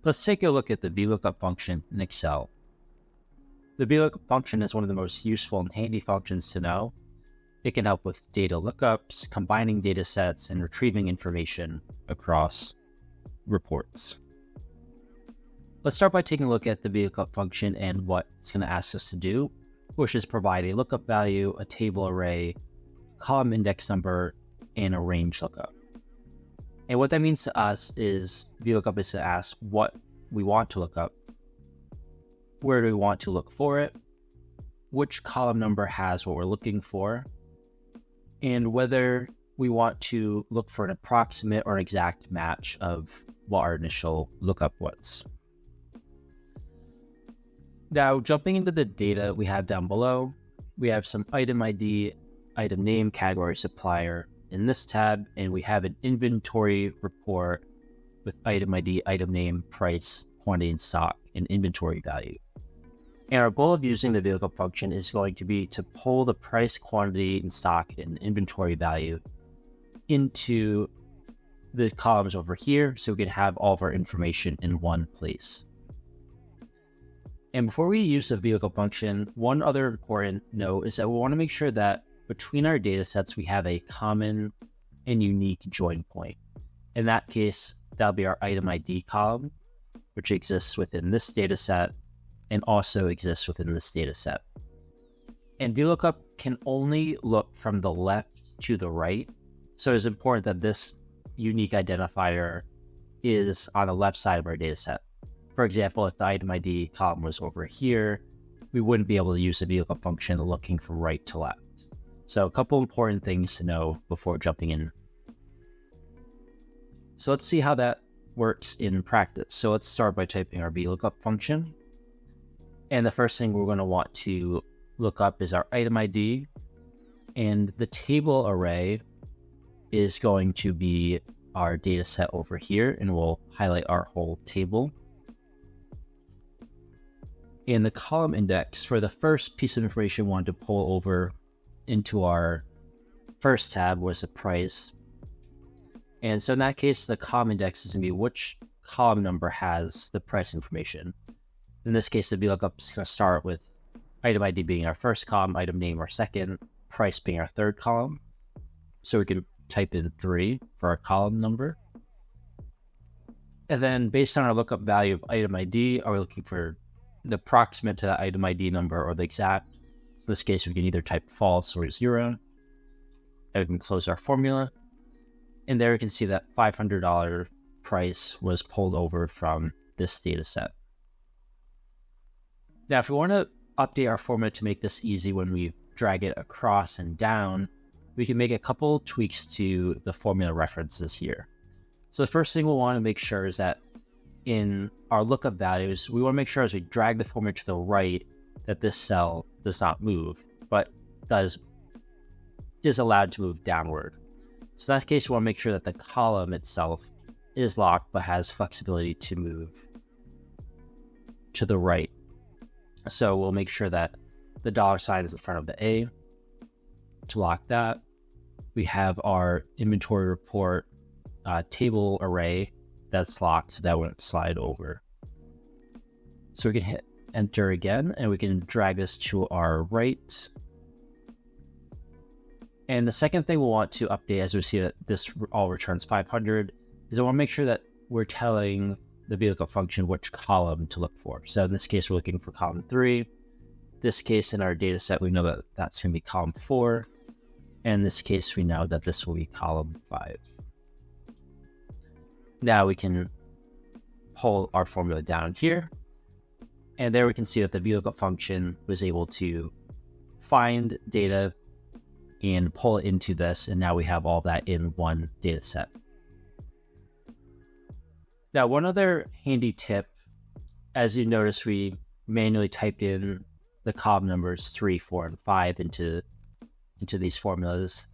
Let's take a look at the VLOOKUP function in Excel. The VLOOKUP function is one of the most useful and handy functions to know. It can help with data lookups, combining data sets, and retrieving information across reports. Let's start by taking a look at the VLOOKUP function and what it's going to ask us to do, which is provide a lookup value, a table array, column index number, and a range lookup. And what that means to us is VLOOKUP is to ask what we want to look up, where do we want to look for it, which column number has what we're looking for, and whether we want to look for an approximate or an exact match of what our initial lookup was. Now, jumping into the data we have down below, we have some item ID, item name, category, supplier in this tab, and we have an inventory report with item ID, item name, price, quantity in stock, and inventory value. And our goal of using the VLOOKUP function is going to be to pull the price, quantity in stock, and inventory value into the columns over here so we can have all of our information in one place. And before we use the VLOOKUP function, one other important note is that we want to make sure that between our data sets, we have a common and unique join point. In that case, that'll be our item ID column, which exists within this data set and also exists within this data set. And VLOOKUP can only look from the left to the right. So it's important that this unique identifier is on the left side of our data set. For example, if the item ID column was over here, we wouldn't be able to use the VLOOKUP function looking from right to left. So a couple important things to know before jumping in. So let's see how that works in practice. So let's start by typing our VLOOKUP function. And the first thing we're going to want to look up is our item ID. And the table array is going to be our data set over here, and we'll highlight our whole table. And the column index for the first piece of information we wanted to pull over into our first tab was the price. And so in that case, the column index is going to be which column number has the price information. In this case, the VLOOKUP is going to start with item ID being our first column, item name our second, price being our third column. So we can type in 3 for our column number. And then based on our lookup value of item ID, are we looking for the approximate to that item ID number or the exact? So in this case, we can either type false or 0. And we can close our formula. And there we can see that $500 price was pulled over from this data set. Now, if we want to update our formula to make this easy when we drag it across and down, we can make a couple tweaks to the formula references here. So the first thing we'll want to make sure is that in our lookup values, we want to make sure as we drag the formula to the right that this cell does not move, but is allowed to move downward. So in that case, we want to make sure that the column itself is locked, but has flexibility to move to the right. So we'll make sure that the $sign is in front of the A. To lock that, we have our inventory report table array that's locked, so that won't slide over. So we can hit enter again, and we can drag this to our right. And the second thing we'll want to update, as we see that this all returns 500, is I want to make sure that we're telling the VLOOKUP function which column to look for. So in this case, we're looking for column 3. This case in our data set, we know that that's going to be column 4. And in this case, we know that this will be column 5. Now we can pull our formula down here. And there we can see that the VLOOKUP function was able to find data and pull it into this. And now we have all that in one data set. Now, one other handy tip, as you notice, we manually typed in the column numbers 3, 4, and 5 into these formulas,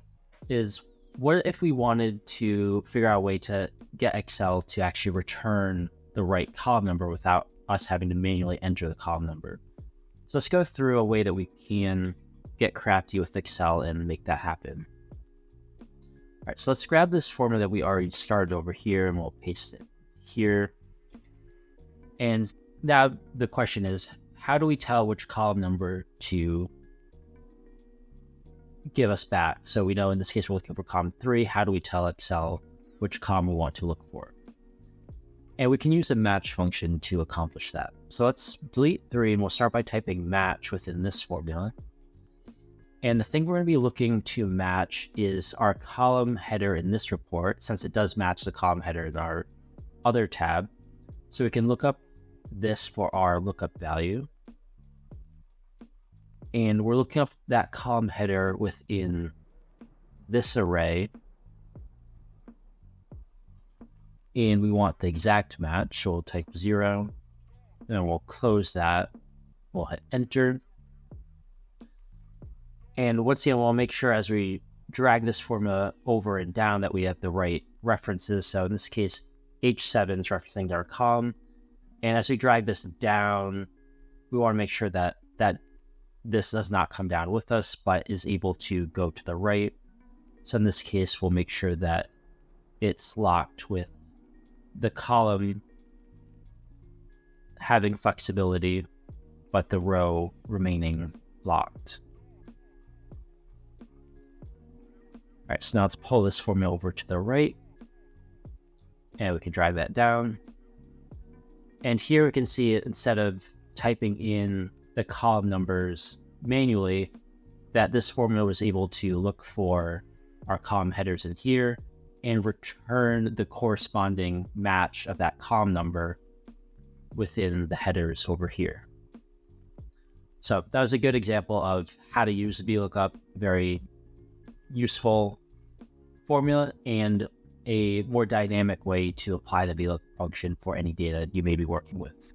is what if we wanted to figure out a way to get Excel to actually return the right column number without us having to manually enter the column number? So let's go through a way that we can get crafty with Excel and make that happen. All right, so let's grab this formula that we already started over here and we'll paste it here. And now the question is, how do we tell which column number to give us back? So we know in this case we're looking for column 3. How do we tell Excel which column we want to look for? And we can use a match function to accomplish that. So let's delete 3 and we'll start by typing match within this formula. And the thing we're going to be looking to match is our column header in this report, since it does match the column header in our other tab. So we can look up this for our lookup value. And we're looking up that column header within this array. And we want the exact match, so we'll type 0. Then we'll close that. We'll hit enter. And once again, we'll make sure as we drag this formula over and down that we have the right references. So in this case, H7 is referencing our column. And as we drag this down, we want to make sure that this does not come down with us, but is able to go to the right. So in this case, we'll make sure that it's locked with the column having flexibility, but the row remaining locked. All right, so now let's pull this formula over to the right, and we can drag that down. And here we can see it, instead of typing in the column numbers manually, that this formula was able to look for our column headers in here and return the corresponding match of that column number within the headers over here. So that was a good example of how to use VLOOKUP, very useful formula and a more dynamic way to apply the VLOOKUP function for any data you may be working with.